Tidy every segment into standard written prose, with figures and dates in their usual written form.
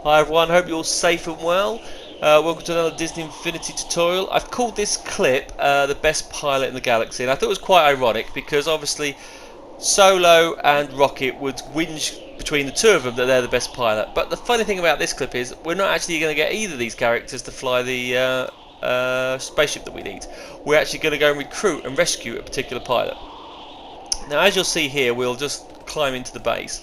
Hi everyone, hope you're all safe and well. Welcome to another Disney Infinity tutorial. I've called this clip the best pilot in the galaxy, and I thought it was quite ironic because obviously Solo and Rocket would whinge between the two of them that they're the best pilot. But the funny thing about this clip is we're not actually going to get either of these characters to fly the spaceship that we need. We're actually going to go and recruit and rescue a particular pilot. Now, as you'll see here, we'll just climb into the base.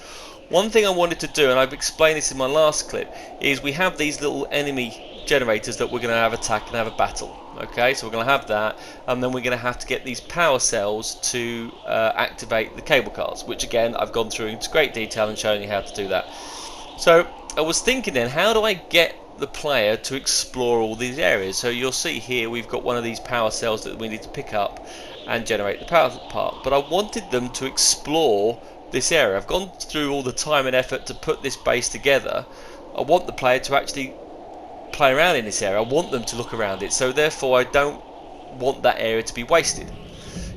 One thing I wanted to do, and I've explained this in my last clip, is we have these little enemy generators that we're going to have attack and have a battle. Okay, so we're going to have that, and then we're going to have to get these power cells to activate the cable cars, which again I've gone through into great detail and shown you how to do that. So I was thinking then, how do I get the player to explore all these areas? So you'll see here we've got one of these power cells that we need to pick up and generate the power part, but I wanted them to explore this area. I've gone through all the time and effort to put this base together. I want the player to actually play around in this area. I want them to look around it, so therefore I don't want that area to be wasted,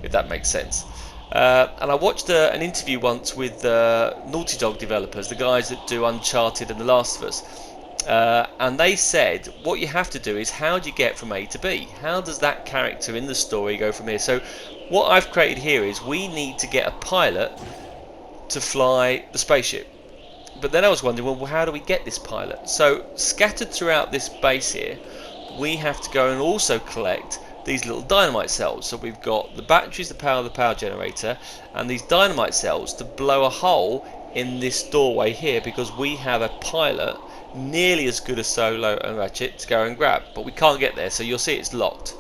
if that makes sense. And I watched an interview once with Naughty Dog developers, the guys that do Uncharted and The Last of Us, and they said what you have to do is, how do you get from A to B? How does that character in the story go from here? So what I've created here is we need to get a pilot to fly the spaceship. But then I was wondering, well, how do we get this pilot? So scattered throughout this base here, we have to go and also collect these little dynamite cells. So we've got the batteries to power the power generator, and these dynamite cells to blow a hole in this doorway here, because we have a pilot nearly as good as Solo and Ratchet to go and grab, but we can't get there, so you'll see it's locked.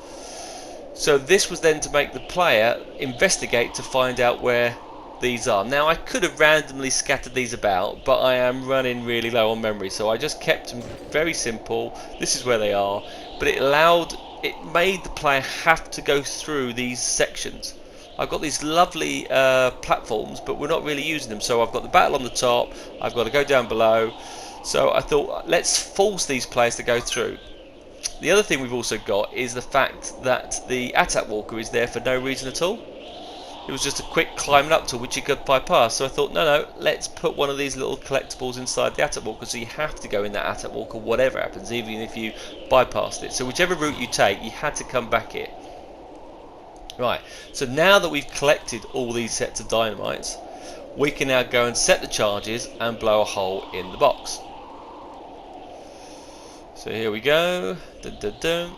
So this was then to make the player investigate to find out where these are. Now I could have randomly scattered these about, but I am running really low on memory, so I just kept them very simple. This is where they are, but it made the player have to go through these sections. I've got these lovely platforms, but we're not really using them. So I've got the battle on the top, I've got to go down below, so I thought let's force these players to go through. The other thing we've also got is the fact that the attack walker is there for no reason at all. It was just a quick climbing up to which you could bypass. So I thought, no, let's put one of these little collectibles inside the attack walker, so you have to go in that attack walker whatever happens, even if you bypassed it. So whichever route you take, you had to come back here. Right, so now that we've collected all these sets of dynamites, we can now go and set the charges and blow a hole in the box. So here we go. Dun, dun, dun.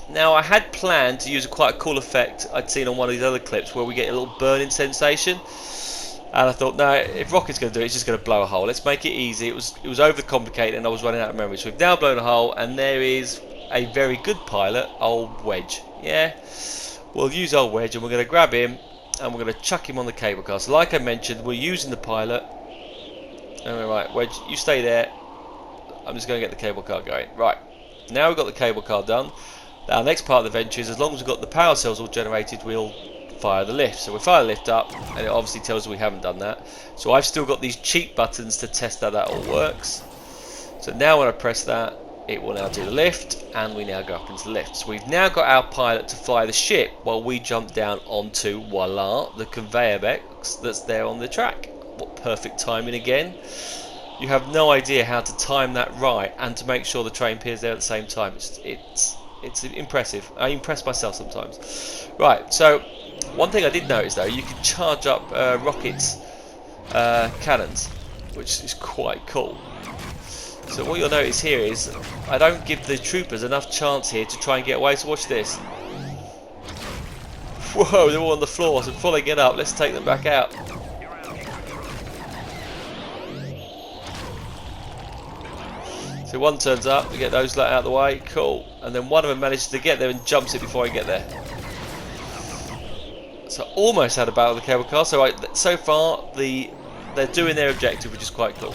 Now I had planned to use quite a cool effect I'd seen on one of these other clips where we get a little burning sensation, and I thought, no, if Rocket's going to do it, it's just going to blow a hole. Let's make it easy. It was overcomplicated and I was running out of memory, so we've now blown a hole, and there is a very good pilot, old Wedge. Yeah, we'll use old Wedge, and we're going to grab him and we're going to chuck him on the cable car. So like I mentioned, we're using the pilot, and we're right, Wedge, you stay there, I'm just going to get the cable car going. Right, now we've got the cable car done. Our next part of the venture is, as long as we've got the power cells all generated, we'll fire the lift. So we fire the lift up, and it obviously tells us we haven't done that. So I've still got these cheat buttons to test how that all works. So now when I press that, it will now do the lift, and we now go up into the lift. So we've now got our pilot to fly the ship while we jump down onto, voila, the conveyor belt that's there on the track. What perfect timing again. You have no idea how to time that right and to make sure the train appears there at the same time. It's impressive. I impress myself sometimes. Right, so one thing I did notice though, you can charge up Rocket's cannons, which is quite cool. So what you'll notice here is I don't give the troopers enough chance here to try and get away, so watch this. Whoa, they're all on the floor, so before they get up, let's take them back out. So one turns up, we get those out of the way, cool. And then one of them manages to get there and jumps it before I get there. So almost had a battle with the cable car. So far they're doing their objective, which is quite cool.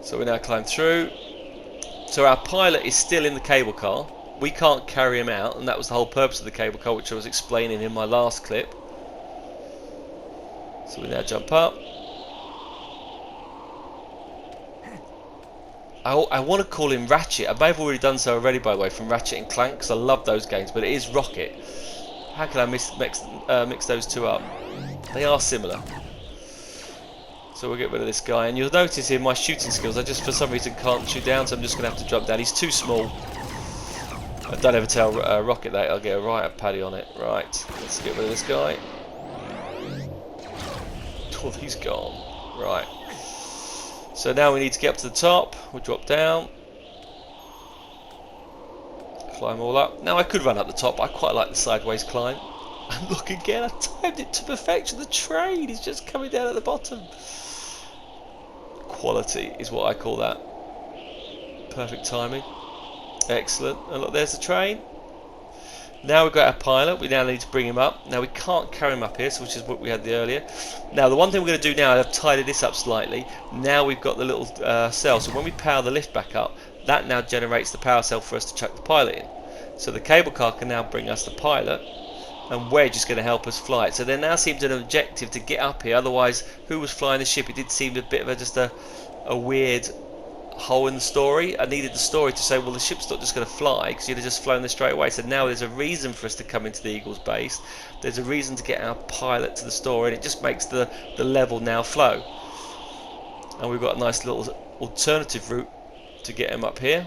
So we now climb through. So our pilot is still in the cable car. We can't carry him out, and that was the whole purpose of the cable car, which I was explaining in my last clip. So we now jump up. I want to call him Ratchet. I may have already done so already, by the way, from Ratchet and Clank, because I love those games, but it is Rocket. How can I mix those two up? They are similar. So we'll get rid of this guy, and you'll notice here my shooting skills, I just for some reason can't shoot down, so I'm just going to have to jump down. He's too small. I don't ever tell Rocket that, I'll get a right paddy on it. Right, let's get rid of this guy. Oh, he's gone. Right. So now we need to get up to the top. We'll drop down. Climb all up. Now I could run up the top, I quite like the sideways climb. And look again, I timed it to perfection. The train is just coming down at the bottom. Quality is what I call that. Perfect timing. Excellent. And look, there's the train. Now we've got our pilot. We now need to bring him up. Now we can't carry him up here, so which is what we had the earlier. Now the one thing we're going to do now, I've tidied this up slightly. Now we've got the little cell. So when we power the lift back up, that now generates the power cell for us to chuck the pilot in. So the cable car can now bring us the pilot, and Wedge is going to help us fly it. So there now seems an objective to get up here. Otherwise, who was flying the ship? It did seem a bit of just a weird hole in the story. I needed the story to say, well, the ship's not just going to fly because you'd have just flown this straight away. So now there's a reason for us to come into the Eagle's base. There's a reason to get our pilot to the story, and it just makes the level now flow. And we've got a nice little alternative route to get him up here.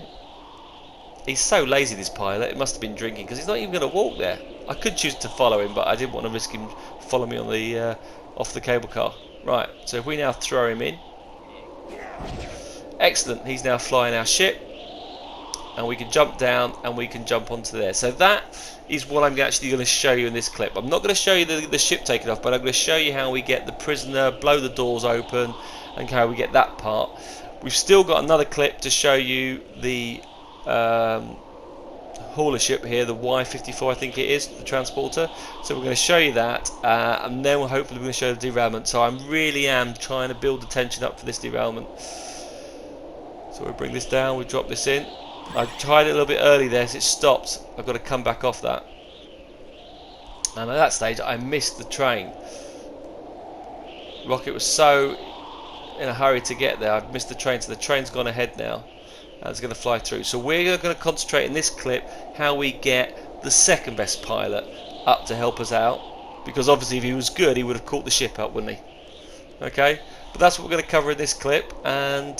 He's so lazy, this pilot. It must have been drinking because he's not even going to walk there. I could choose to follow him, but I didn't want to risk him follow me on the off the cable car. Right, so if we now throw him in, excellent. He's now flying our ship, and we can jump down and we can jump onto there. So that is what I'm actually going to show you in this clip. I'm not going to show you the ship taking off, but I'm going to show you how we get the prisoner, blow the doors open, and how we get that part. We've still got another clip to show you the hauler ship here, the Y-54 I think it is, the transporter. So we're going to show you that, and then we're hopefully going to show the derailment. So I really am trying to build the tension up for this derailment. So we bring this down, we drop this in. I tried it a little bit early there, so it stopped. I've got to come back off that. And at that stage I missed the train. Rocket was so in a hurry to get there, I've missed the train, so the train's gone ahead now. And it's going to fly through. So we're going to concentrate in this clip how we get the second best pilot up to help us out, because obviously if he was good he would have caught the ship up, wouldn't he? Okay, but that's what we're going to cover in this clip, and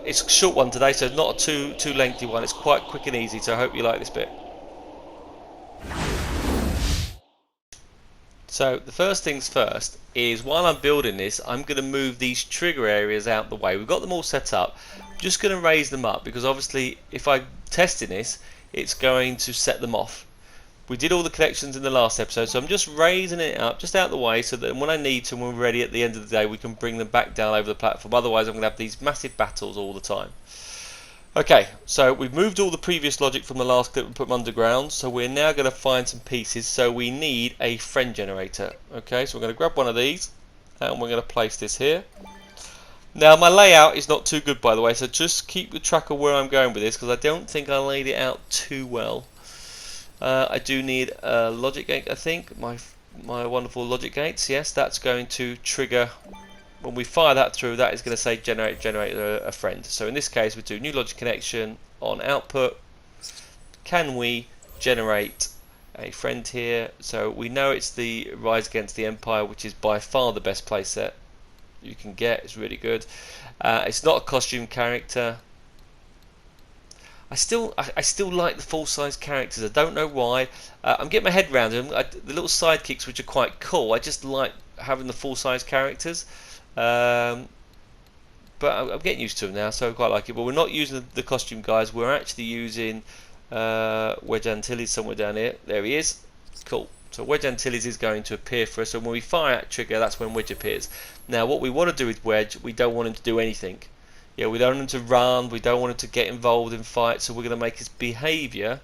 it's a short one today, so not a too lengthy one. It's quite quick and easy, so I hope you like this bit. So the first things first is, while I'm building this, I'm going to move these trigger areas out the way. We've got them all set up. I'm just going to raise them up because obviously if I'm testing this, it's going to set them off. We did all the connections in the last episode, so I'm just raising it up just out the way so that when I need to, when we're ready at the end of the day, we can bring them back down over the platform. Otherwise I'm going to have these massive battles all the time. Okay, so we've moved all the previous logic from the last clip and put them underground, so we're now going to find some pieces. So we need a friend generator. Okay, so we're going to grab one of these and we're going to place this here. Now my layout is not too good, by the way, so just keep the track of where I'm going with this because I don't think I laid it out too well. I do need a logic gate, I think, my wonderful logic gates. Yes, that's going to trigger. When we fire that through, that is going to say generate a friend. So in this case we do new logic connection on output. Can we generate a friend here? So we know it's the Rise Against the Empire, which is by far the best playset you can get. It's really good. It's not a costume character. I still like the full-size characters. I don't know why. I'm getting my head around them. The little sidekicks, which are quite cool. I just like having the full-size characters. But I'm getting used to them now, so I quite like it. But we're not using the costume guys. We're actually using Wedge Antilles somewhere down here. There he is. Cool. So Wedge Antilles is going to appear for us, and when we fire that trigger, that's when Wedge appears. Now, what we want to do with Wedge, we don't want him to do anything. Yeah, we don't want him to run. We don't want him to get involved in fights. So we're going to make his behaviour.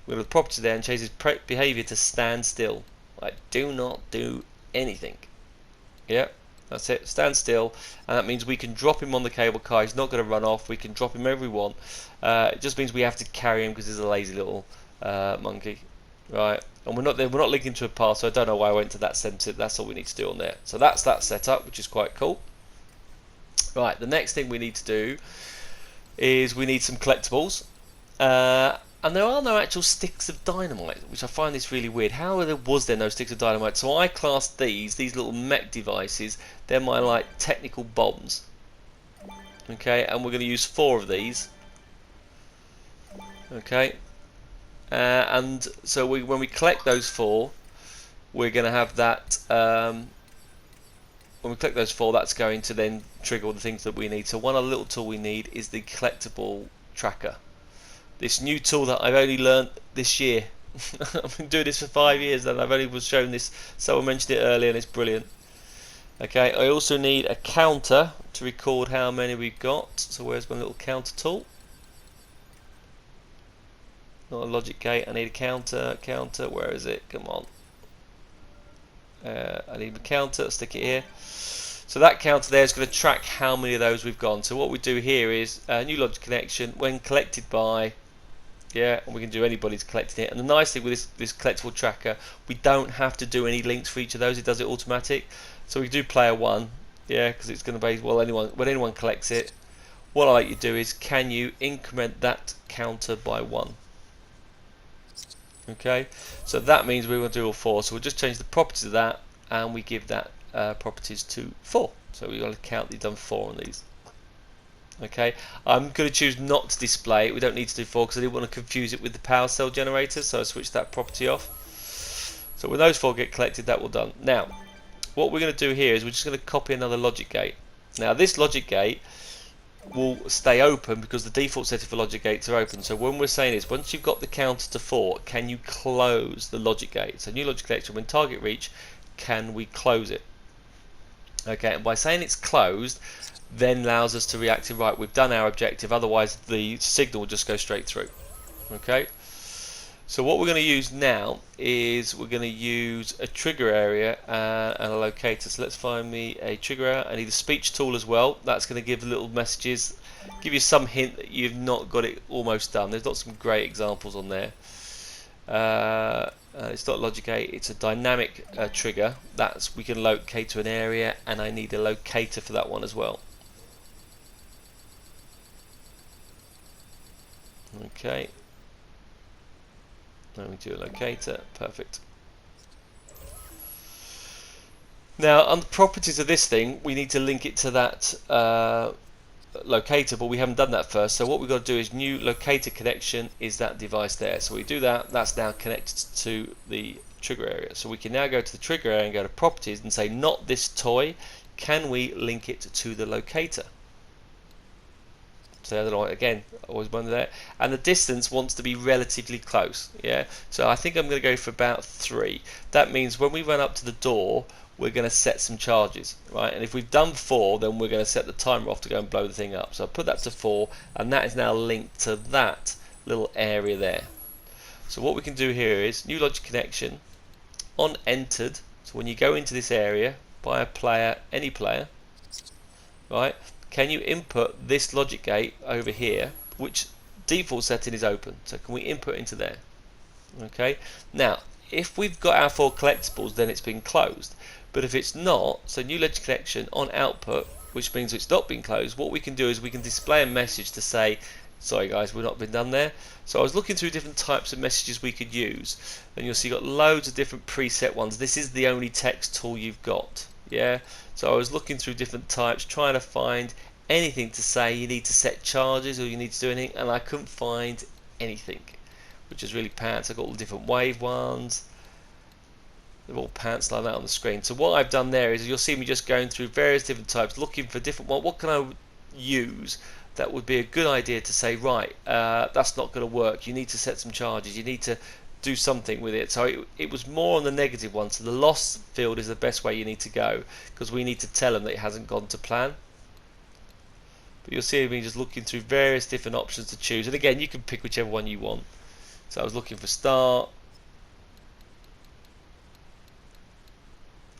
We're going to property there and change his behaviour to stand still. Like, do not do anything. Yeah. That's it, stand still, and that means we can drop him on the cable car. He's not going to run off. We can drop him wherever we want. It just means we have to carry him because he's a lazy little monkey, right? And we're not linking to a path, so I don't know why I went to that center. That's all we need to do on there. So that's that setup, which is quite cool. Right, the next thing we need to do is we need some collectibles, And there are no actual sticks of dynamite, which I find this really weird. How was there no sticks of dynamite? So I classed these little mech devices, they're my like technical bombs. Okay, and we're going to use 4 of these. Okay, and so when we collect those 4, we're going to have that. When we collect those 4, that's going to then trigger all the things that we need. So one other little tool we need is the collectible tracker. This new tool that I've only learned this year. I've been doing this for 5 years and I've only was shown this. Someone mentioned it earlier and it's brilliant. Okay, I also need a counter to record how many we've got. So where's my little counter tool? Not a logic gate, I need a counter, where is it? Come on. I need a counter, stick it here. So that counter there is going to track how many of those we've gone. So what we do here is a new logic connection when collected by, yeah, and we can do anybody's collecting it. And the nice thing with this collectible tracker, we don't have to do any links for each of those, it does it automatic. So we do player 1, yeah, because it's going to be, well, when anyone collects it, what I like you to do is, can you increment that counter by 1? Okay, so that means we're going to do all 4. So we'll just change the properties of that, and we give that properties to 4. So we've got to count that you've done 4 on these. Okay, I'm going to choose not to display it. We don't need to do 4 because I didn't want to confuse it with the power cell generator, so I switched that property off. So when those 4 get collected, that will done. Now, what we're going to do here is we're just going to copy another logic gate. Now this logic gate will stay open because the default setting for logic gates are open. So when we're saying is, once you've got the counter to 4, can you close the logic gate? So new logic connection, when target reach, can we close it? Okay, and by saying it's closed, then allows us to react to, right, we've done our objective, otherwise the signal will just go straight through. Okay, so what we're going to use now is we're going to use a trigger area and a locator. So let's find me a trigger area. I need a speech tool as well. That's going to give little messages, give you some hint that you've not got it almost done. There's not some great examples on there. It's not logic gate, it's a dynamic trigger. That's, we can locate to an area, and I need a locator for that one as well. Okay, now we do a locator, perfect. Now on the properties of this thing, we need to link it to that locator, but we haven't done that first. So what we've got to do is new locator connection is that device there. So we do that, that's now connected to the trigger area. So we can now go to the trigger area and go to properties and say, not this toy, can we link it to the locator? So I don't know, again, always wonder that. And the distance wants to be relatively close, yeah? So I think I'm going to go for about 3. That means when we run up to the door, we're going to set some charges, right? And if we've done 4, then we're going to set the timer off to go and blow the thing up. So I put that to 4, and that is now linked to that little area there. So what we can do here is new logic connection on entered. So when you go into this area by a player, any player, right? Can you input this logic gate over here, which default setting is open? So can we input into there? Okay. Now, if we've got our 4 collectibles, then it's been closed. But if it's not, so new logic connection on output, which means it's not been closed, what we can do is we can display a message to say, sorry guys, we've not been done there. So I was looking through different types of messages we could use, and you'll see you've got loads of different preset ones. This is the only text tool you've got, yeah? So I was looking through different types, trying to find anything to say you need to set charges or you need to do anything, and I couldn't find anything, which is really pants. I've got all the different wave ones. They're all pants like that on the screen. So what I've done there is you'll see me just going through various different types, looking for different ones. What can I use that would be a good idea to say, right, that's not going to work. You need to set some charges. You need to do something with it. So it was more on the negative one. So the loss field is the best way you need to go, because we need to tell them that it hasn't gone to plan. But you'll see me just looking through various different options to choose. And again, you can pick whichever one you want. So I was looking for start.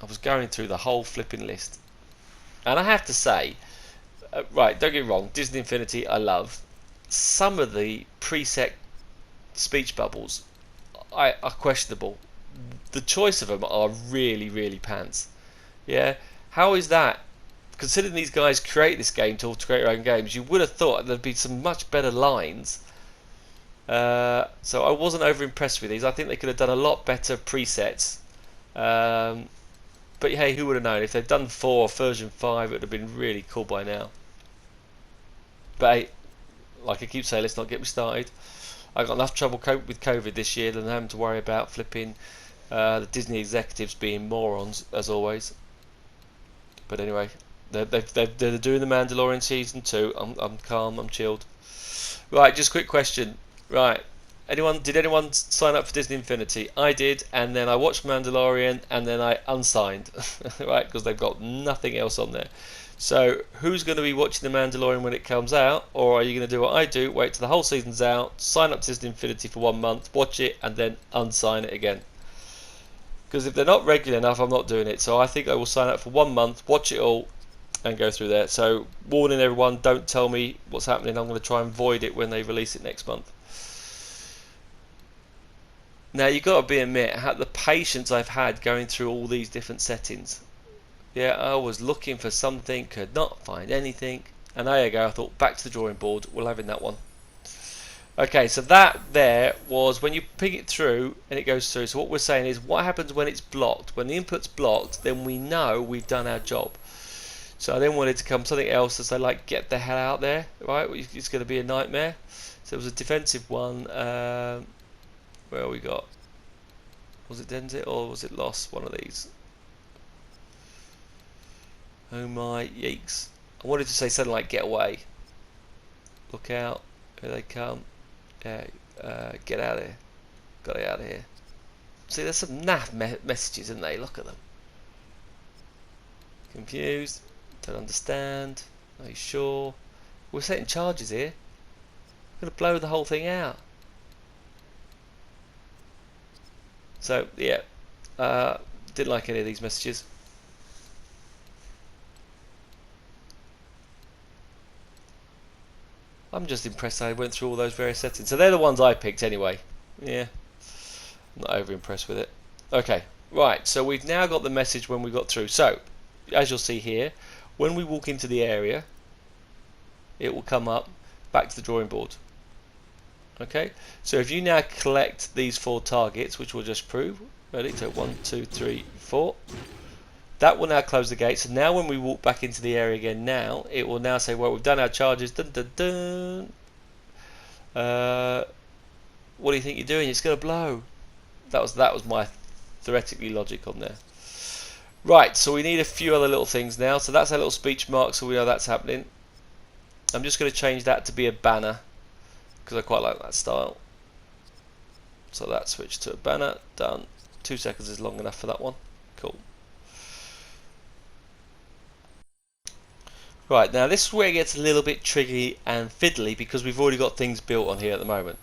I was going through the whole flipping list. And I have to say, right, don't get me wrong, Disney Infinity I love. Some of the preset speech bubbles are questionable. The choice of them are really, really pants. Yeah, how is that? Considering these guys create this game tool to create their own games, you would have thought there'd be some much better lines So I wasn't over impressed with these. I think they could have done a lot better presets. But hey, who would have known? If they'd done 4 or version 5, it would have been really cool by now. But hey, like I keep saying, let's not get me started. I got enough trouble with COVID this year than having to worry about flipping the Disney executives being morons, as always. But anyway, they're doing the Mandalorian season 2. I'm calm, I'm chilled. Right, just a quick question. Right, did anyone sign up for Disney Infinity? I did, and then I watched Mandalorian, and then I unsigned, right, because they've got nothing else on there. So who's going to be watching the Mandalorian when it comes out, or are you going to do what I do, wait till the whole season's out, sign up to Disney Infinity for 1 month, watch it, and then unsign it again? Because if they're not regular enough, I'm not doing it. So I think I will sign up for 1 month, watch it all, and go through there. So warning everyone, don't tell me what's happening. I'm going to try and void it when they release it next month. Now you've got to admit the patience I've had going through all these different settings. Yeah, I was looking for something, could not find anything, and there you go. I thought, back to the drawing board. We'll have in that one. Okay, so that there was when you ping it through and it goes through. So what we're saying is, what happens when it's blocked? When the input's blocked, then we know we've done our job. So I then wanted to come something else to say, like, get the hell out there, right? It's going to be a nightmare. So it was a defensive one. Where we got? Was it Denzit or was it Lost? One of these. Oh my yeeks. I wanted to say something like, get away. Look out. Here they come. Yeah, get out of here. Got it out of here. See, there's some naff messages, isn't they? Look at them. Confused. Don't understand. Are you sure? We're setting charges here. We're going to blow the whole thing out. So, yeah. Didn't like any of these messages. I'm just impressed I went through all those various settings. So they're the ones I picked anyway. Yeah. I'm not over impressed with it. Okay. Right. So we've now got the message when we got through. So, as you'll see here, when we walk into the area, it will come up back to the drawing board. Okay, so if you now collect these 4 targets, which we'll just prove, ready? So 1, 2, 3, 4. That will now close the gate. So now when we walk back into the area again, now it will now say, well, we've done our charges. Dun, dun, dun. What do you think you're doing? It's going to blow. That was my theoretically logic on there. Right, so we need a few other little things now. So that's our little speech mark, so we know that's happening. I'm just going to change that to be a banner because I quite like that style. So that switched to a banner. Done. 2 seconds is long enough for that one. Cool. Right, now this is where it gets a little bit tricky and fiddly because we've already got things built on here at the moment.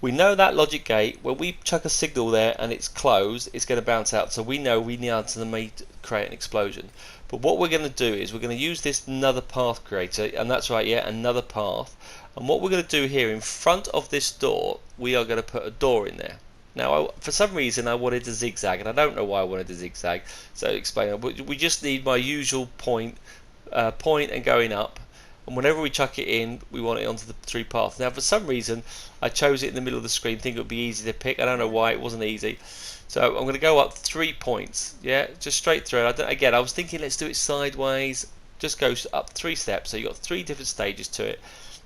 We know that logic gate, when we chuck a signal there and it's closed, it's going to bounce out. So we know we need to create an explosion. But what we're going to do is we're going to use this another path creator, and that's right, yeah, another path. And what we're going to do here in front of this door, we are going to put a door in there. Now, for some reason, I wanted to zigzag, and I don't know why I wanted to zigzag. So explain. We just need my usual point and going up, and whenever we chuck it in, we want it onto the 3 paths. Now for some reason I chose it in the middle of the screen, think it would be easy to pick. I don't know why it wasn't easy. So I'm going to go up 3 points, yeah, just straight through. Again, I was thinking let's do it sideways, just go up 3 steps, so you've got 3 different stages to it,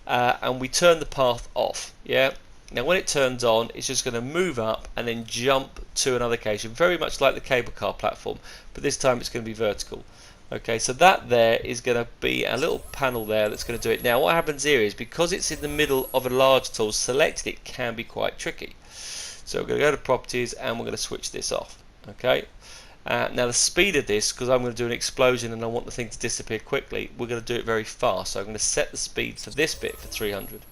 and we turn the path off, yeah. Now when it turns on, it's just going to move up and then jump to another location, very much like the cable car platform, but this time it's going to be vertical. Okay, so that there is going to be a little panel there that's going to do it. Now what happens here is, because it's in the middle of a large tool, selecting it can be quite tricky. So we're going to go to properties and we're going to switch this off. Okay, now the speed of this, because I'm going to do an explosion and I want the thing to disappear quickly, we're going to do it very fast. So I'm going to set the speed for this bit for 300.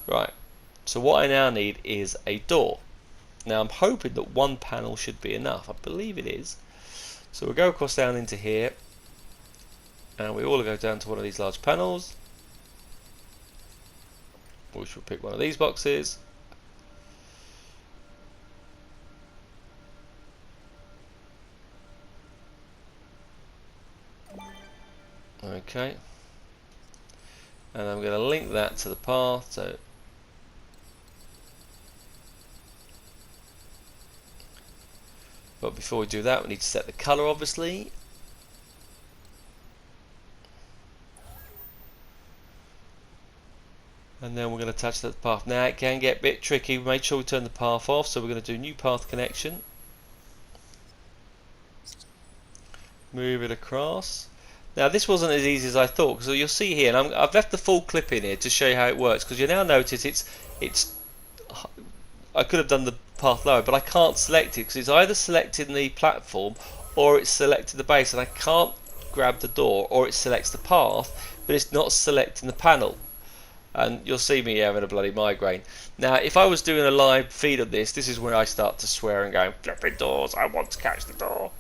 Right, so what I now need is a door. Now I'm hoping that 1 panel should be enough. I believe it is. So we'll go across down into here, and we all go down to one of these large panels, which will pick one of these boxes. Okay, and I'm going to link that to the path. So But before we do that, we need to set the colour, obviously. And then we're going to attach that path. Now it can get a bit tricky. Make sure we turn the path off. So we're going to do new path connection. Move it across. Now this wasn't as easy as I thought, because you'll see here, and I've left the full clip in here to show you how it works, because you now notice it's I could have done the path lower, but I can't select it because it's either selecting the platform or it's selecting the base, and I can't grab the door, or it selects the path but it's not selecting the panel. And you'll see me having a bloody migraine. Now if I was doing a live feed of this is where I start to swear and go, flipping doors, I want to catch the door.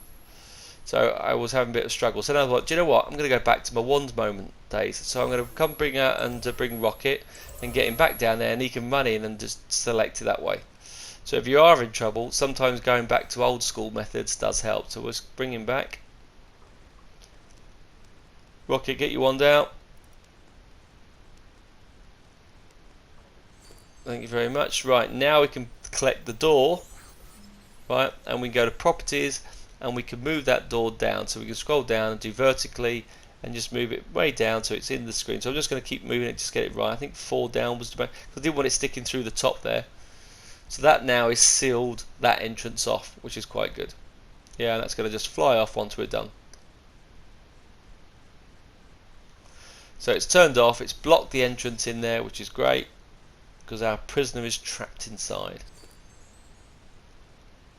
So I was having a bit of struggle. So now I thought, do you know what? I'm going to go back to my wand moment days. So I'm going to come bring out and bring Rocket and get him back down there, and he can run in and just select it that way. So if you are in trouble, sometimes going back to old school methods does help. So we'll bring him back. Rocket, get your wand out. Thank you very much. Right, now we can collect the door. Right, and we can go to properties, and we can move that door down. So we can scroll down and do vertically and just move it way down so it's in the screen. So I'm just going to keep moving it, just get it right. I think 4 down was the best, because I didn't want it sticking through the top there. So that now is sealed that entrance off, which is quite good. Yeah, and that's going to just fly off once we're done. So it's turned off, it's blocked the entrance in there, which is great, because our prisoner is trapped inside.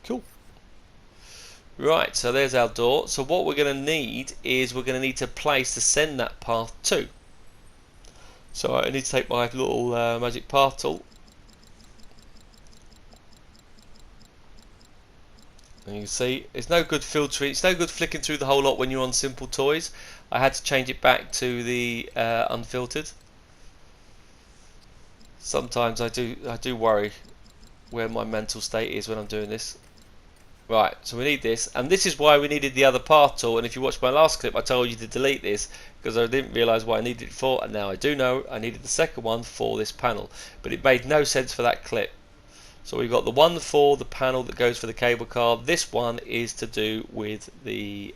Cool. Right, so there's our door. So what we're going to need is we're going to need to place to send that path to. So I need to take my little magic path tool. And you can see it's no good filtering, it's no good flicking through the whole lot when you're on simple toys. I had to change it back to the unfiltered. Sometimes I do worry where my mental state is when I'm doing this. Right, so we need this, and this is why we needed the other path tool. And if you watched my last clip, I told you to delete this because I didn't realise what I needed it for, and now I do know I needed the second one for this panel, but it made no sense for that clip. So we've got the one for the panel that goes for the cable car. This one is to do with the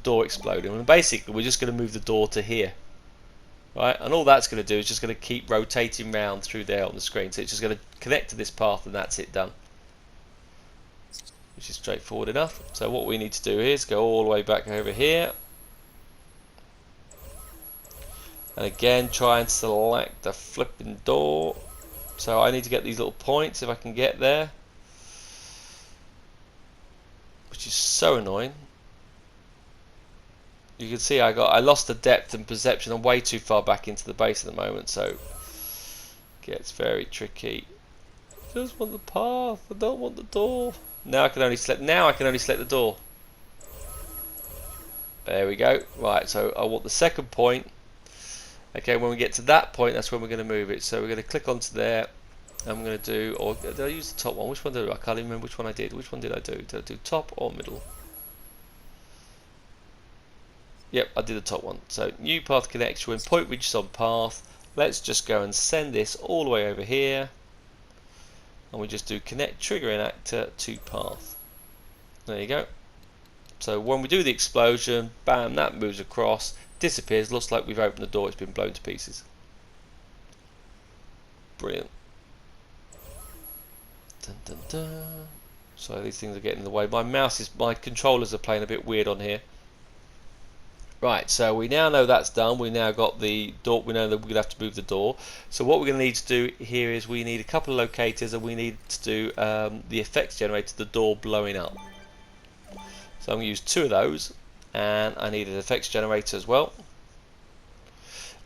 door exploding, and basically we're just going to move the door to here. Right, and all that's going to do is just going to keep rotating round through there on the screen. So it's just going to connect to this path, and that's it done. Which is straightforward enough. So what we need to do is go all the way back over here, and again try and select the flipping door. So I need to get these little points if I can get there, which is so annoying. You can see I lost the depth and perception. I'm way too far back into the base at the moment, so it gets very tricky. I just want the path, I don't want the door. Now I can only select the door. There we go. Right, so I want the second point. Okay, when we get to that point, that's when we're going to move it. So we're going to click onto there. I'm going to do, or did I use the top one? Which one did I do? I can't even remember which one I did. Which one did I do? Did I do top or middle? Yep, I did the top one. So new path connection, when point reaches on path, let's just go and send this all the way over here. And we just do connect triggering actor to path. There you go. So when we do the explosion, bam, that moves across, disappears, looks like we've opened the door, it's been blown to pieces. Brilliant. Dun, dun, dun. So these things are getting in the way. My controllers are playing a bit weird on here. Right, so we now know that's done. We now got the door. We know that we're going to have to move the door. So what we're going to need to do here is we need a couple of locators, and we need to do the effects generator, the door blowing up. So I'm going to use 2 of those, and I need an effects generator as well.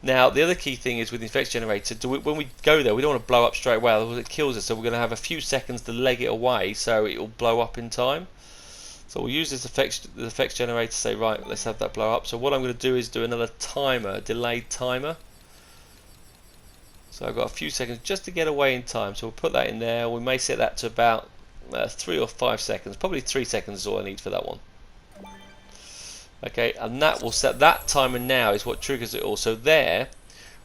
Now the other key thing is with the effects generator, when we go there, we don't want to blow up straight away, otherwise it kills us. So we're going to have a few seconds to leg it away, so it will blow up in time. So we'll use this the effects generator to say, right, let's have that blow up. So what I'm going to do is do another timer, a delayed timer. So I've got a few seconds just to get away in time. So we'll put that in there. We may set that to about 3 or 5 seconds. Probably 3 seconds is all I need for that one. Okay, and that will set that timer now is what triggers it all. So there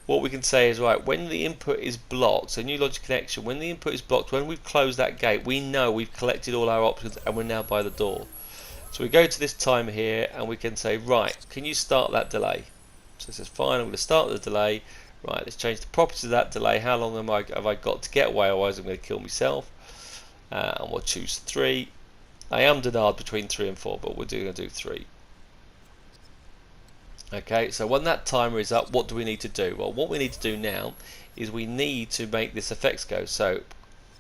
what we can say is, right, when the input is blocked, so new logic connection, when the input is blocked, when we've closed that gate, we know we've collected all our options and we're now by the door. So we go to this timer here and we can say, right, can you start that delay? So it says, fine, I'm going to start the delay. Right, let's change the properties of that delay. How long have I got to get away, otherwise I'm going to kill myself. And we'll choose 3. I am denied between 3 and 4, but we're going to do 3. Okay, so when that timer is up, what do we need to do? Well, what we need to do now is we need to make this effects go. So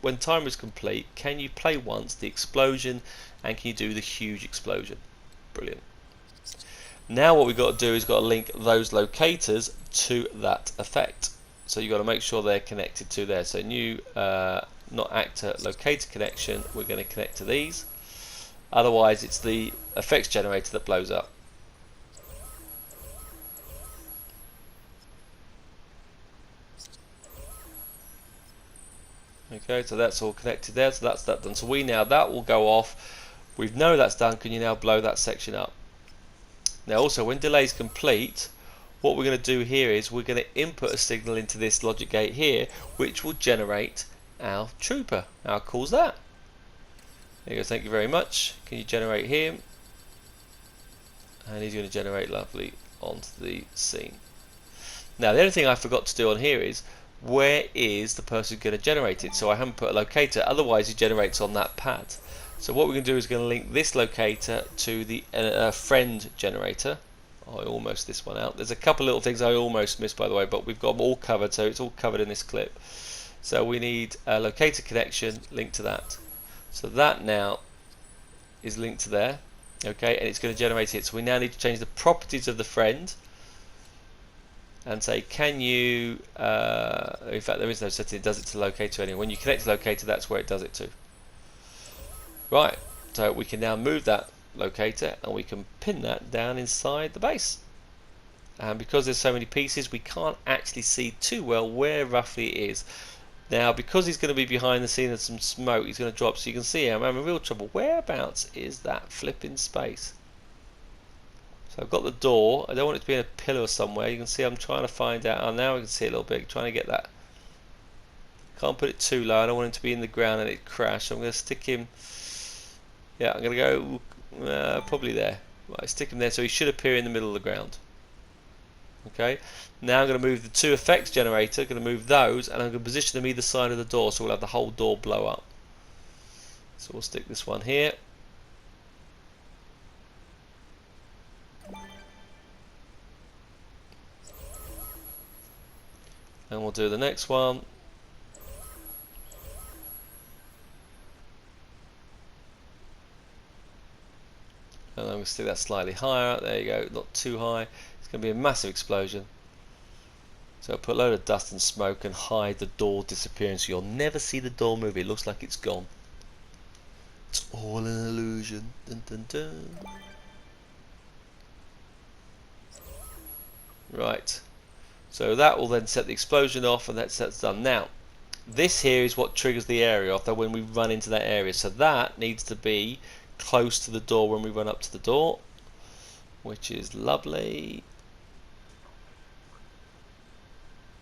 when timer is complete, can you play once the explosion, and can you do the huge explosion? Brilliant. Now what we've got to do is got to link those locators to that effect. So you've got to make sure they're connected to there. So new not actor locator connection, we're going to connect to these. Otherwise it's the effects generator that blows up. Okay, so that's all connected there, so that's that done. So that will go off. We know that's done. Can you now blow that section up? Now also, when delay is complete, what we're going to do here is we're going to input a signal into this logic gate here, which will generate our trooper. How cool is that? There you go, thank you very much. Can you generate him? And he's going to generate lovely onto the scene. Now the only thing I forgot to do on here is, where is the person going to generate it? So I haven't put a locator, otherwise it generates on that pad. So what we're going to do is going to link this locator to the friend generator. I almost this one out. There's a couple little things I almost missed, by the way, but we've got them all covered, so it's all covered in this clip. So we need a locator connection linked to that. So that now is linked to there, okay, and it's going to generate it. So we now need to change the properties of the friend and say, can you, in fact there is no setting, it does it to locator anyway. When you connect to locator, that's where it does it to. Right, so we can now move that locator and we can pin that down inside the base. And because there's so many pieces, we can't actually see too well where roughly it is. Now, because he's going to be behind the scene of some smoke, he's going to drop, so you can see I'm having real trouble. Whereabouts is that flipping space? So I've got the door. I don't want it to be in a pillar somewhere. You can see I'm trying to find out. Oh, now we can see it a little bit. Trying to get that. Can't put it too low. I don't want him to be in the ground and it crash. I'm going to stick him. Yeah, I'm going to go probably there. Right, stick him there so he should appear in the middle of the ground. Okay. Now I'm going to move the 2 effects generator. I'm going to move those and I'm going to position them either side of the door so we'll have the whole door blow up. So we'll stick this one here. And we'll do the next one. And I'm going to stick that slightly higher. There you go, not too high. It's going to be a massive explosion. So I'll put a load of dust and smoke and hide the door disappearing so you'll never see the door move. It looks like it's gone. It's all an illusion. Dun, dun, dun. Right. So that will then set the explosion off, and that's done. Now, this here is what triggers the area off when we run into that area. So that needs to be close to the door when we run up to the door, which is lovely.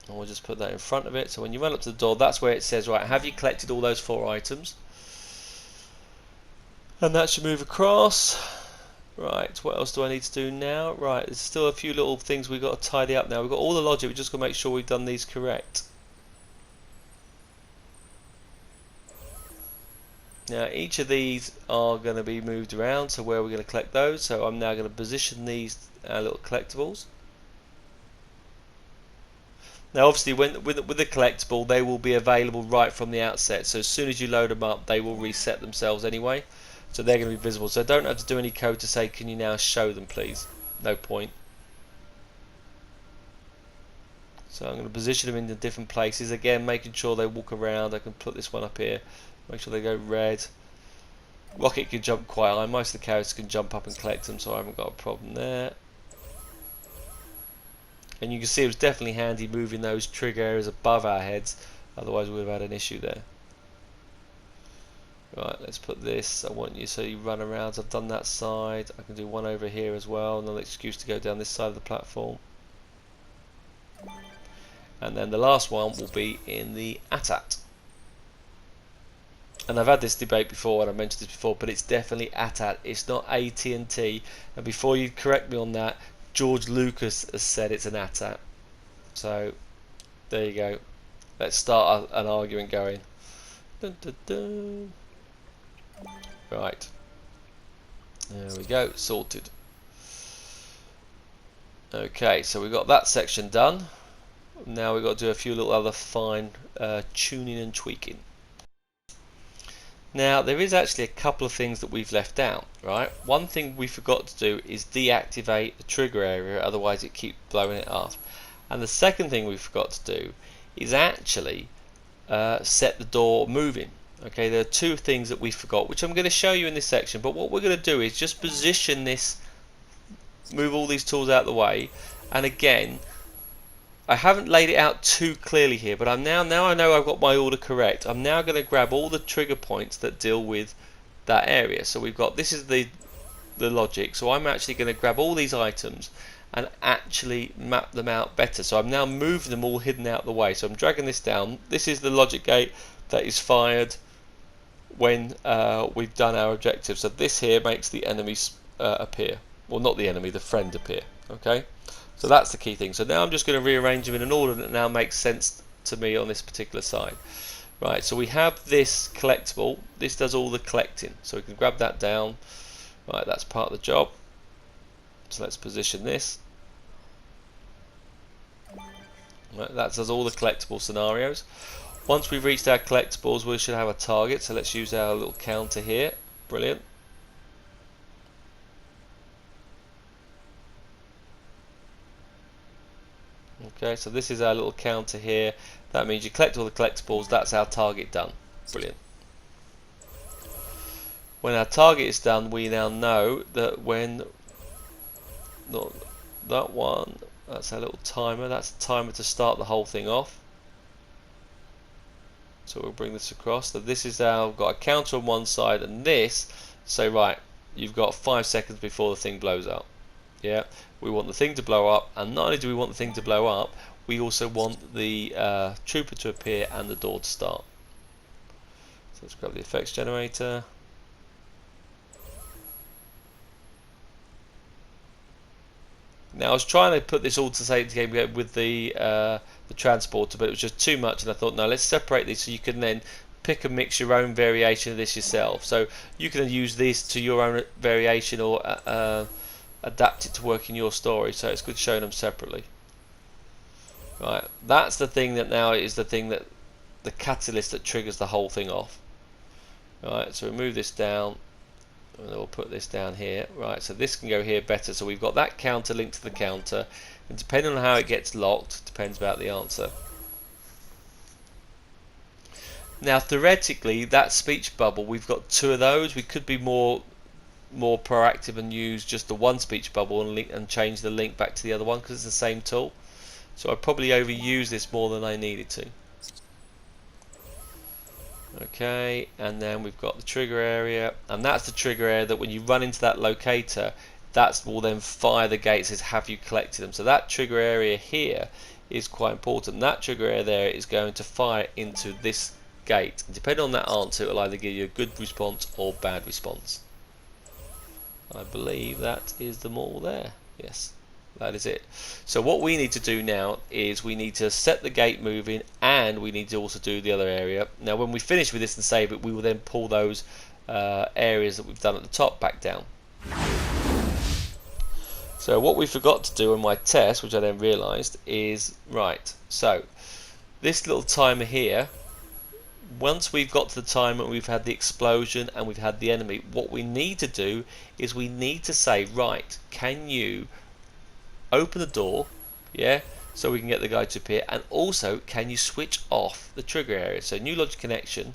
And we'll just put that in front of it. So when you run up to the door, that's where it says, right, have you collected all those 4 items? And that should move across. Right, what else do I need to do now? Right, there's still a few little things we've got to tidy up now. We've got all the logic, we've just got to make sure we've done these correct. Now each of these are going to be moved around, so where we're going to collect those. So I'm now going to position these little collectibles. Now obviously with the collectible, they will be available right from the outset, so as soon as you load them up they will reset themselves anyway. So they're going to be visible, so I don't have to do any code to say can you now show them please. No point. So I'm going to position them in the different places, again making sure they walk around. I can put this one up here, make sure they go red. Rocket can jump quite high, most of the characters can jump up and collect them, so I haven't got a problem there. And you can see it was definitely handy moving those trigger areas above our heads, otherwise we would have had an issue there. Right, let's put this, I want you so you run around. I've done that side, I can do one over here as well, another excuse to go down this side of the platform. and then the last one will be in the ATAT. And I've had this debate before, and I mentioned this before, but it's definitely ATAT. It's not AT&T. And before you correct me on that, George Lucas has said it's an ATAT. So there you go. Let's start an argument going. Dun, dun, dun. Right. There we go. Sorted. Okay, so we've got that section done. Now we've got to do a few little other fine tuning and tweaking. Now there is actually a couple of things that we've left out, right? One thing we forgot to do is deactivate the trigger area, otherwise it keeps blowing it up. And the second thing we forgot to do is actually set the door moving. Okay, there are two things that we forgot, which I'm going to show you in this section, but what we're going to do is just position this, move all these tools out of the way, and again, I haven't laid it out too clearly here, but now I know I've got my order correct. I'm now going to grab all the trigger points that deal with that area. So we've got, this is the logic, so I'm actually going to grab all these items and actually map them out better. So I'm now moving them all hidden out of the way. So I'm dragging this down. This is the logic gate that is fired when we've done our objective. So this here makes the enemies appear. Well, not the enemy, the friend appear. Okay. So that's the key thing. So now I'm just going to rearrange them in an order that now makes sense to me on this particular side. Right, so we have this collectible. This does all the collecting. So we can grab that down. Right, that's part of the job. So let's position this. Right, that does all the collectible scenarios. Once we've reached our collectibles, we should have a target. So let's use our little counter here. Brilliant. Okay, so this is our little counter here. That means you collect all the collectibles. That's our target done. Brilliant. When our target is done, we now know that when not that one, that's our little timer. That's the timer to start the whole thing off. So we'll bring this across. So this is our, got a counter on one side, and this. So right, you've got 5 seconds before the thing blows up. Yeah, we want the thing to blow up, and not only do we want the thing to blow up, we also want the trooper to appear and the door to start. So let's grab the effects generator. Now I was trying to put this all together with the transporter, but it was just too much, and I thought, no, let's separate these so you can then pick and mix your own variation of this yourself. So you can use this to your own variation, or adapt it to work in your story. So it's good showing them separately. Right, that's the thing that now is the thing that the catalyst that triggers the whole thing off. Right, so we move this down, and then we'll put this down here. Right, so this can go here better. So we've got that counter linked to the counter, and depending on how it gets locked, depends about the answer. Now theoretically, that speech bubble, we've got 2 of those. We could be more proactive and use just the one speech bubble and change the link back to the other one, because it's the same tool. So I probably overuse this more than I needed to. Okay, and then we've got the trigger area, and that's the trigger area that when you run into that locator, that will then fire the gate. It says, have you collected them? So that trigger area here is quite important. That trigger area there is going to fire into this gate, and depending on that answer, it will either give you a good response or bad response. I believe that is them all there. Yes, that is it. So what we need to do now is we need to set the gate moving, and we need to also do the other area. Now when we finish with this and save it, we will then pull those areas that we've done at the top back down. So what we forgot to do in my test, which I then realised, is right, so this little timer here, once we've got to the timer, we've had the explosion and we've had the enemy, what we need to do is we need to say, right, can you open the door, yeah, so we can get the guy to appear, and also can you switch off the trigger area. So new logic connection,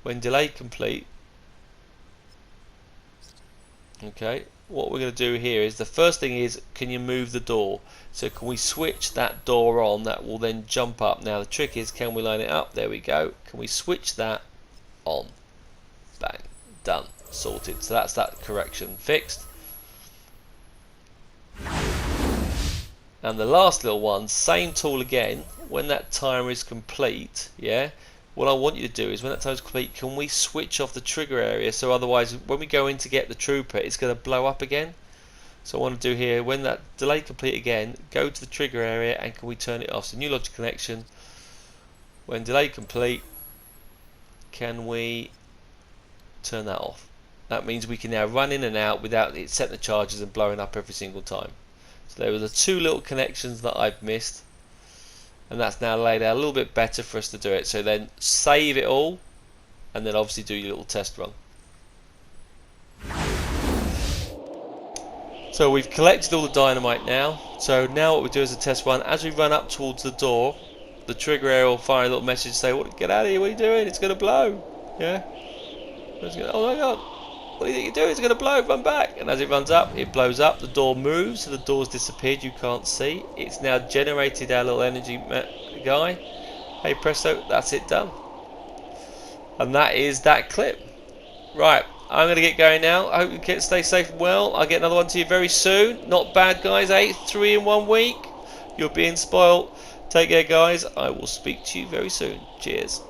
when delay complete. Okay, what we're going to do here is, the first thing is, can you move the door? So can we switch that door on? That will then jump up. Now the trick is, can we line it up? There we go. Can we switch that on? Bang, done, sorted. So that's that correction fixed. And the last little one, same tool again, when that timer is complete, yeah, what I want you to do is when that timer is complete, can we switch off the trigger area, so otherwise when we go in to get the trooper, it's going to blow up again. So I want to do here, when that delay complete again, go to the trigger area and can we turn it off. So new logic connection, when delay complete, can we turn that off. That means we can now run in and out without it setting the charges and blowing up every single time. So there were the two little connections that I've missed, and that's now laid out a little bit better for us to do it. So then save it all and then obviously do your little test run. So we've collected all the dynamite now. So now what we do is a test run. As we run up towards the door, the trigger area will fire a little message to say, "What? Get out of here! What are you doing? It's going to blow." Yeah. Oh my God! What do you think you're doing? It's going to blow. Run back! And as it runs up, it blows up. The door moves, so the door's disappeared. You can't see. It's now generated our little energy guy. Hey presto! That's it done. And that is that clip. Right. I'm going to get going now. I hope you can stay safe and well. I'll get another one to you very soon. Not bad, guys. 3 in 1 week. You're being spoiled. Take care, guys. I will speak to you very soon. Cheers.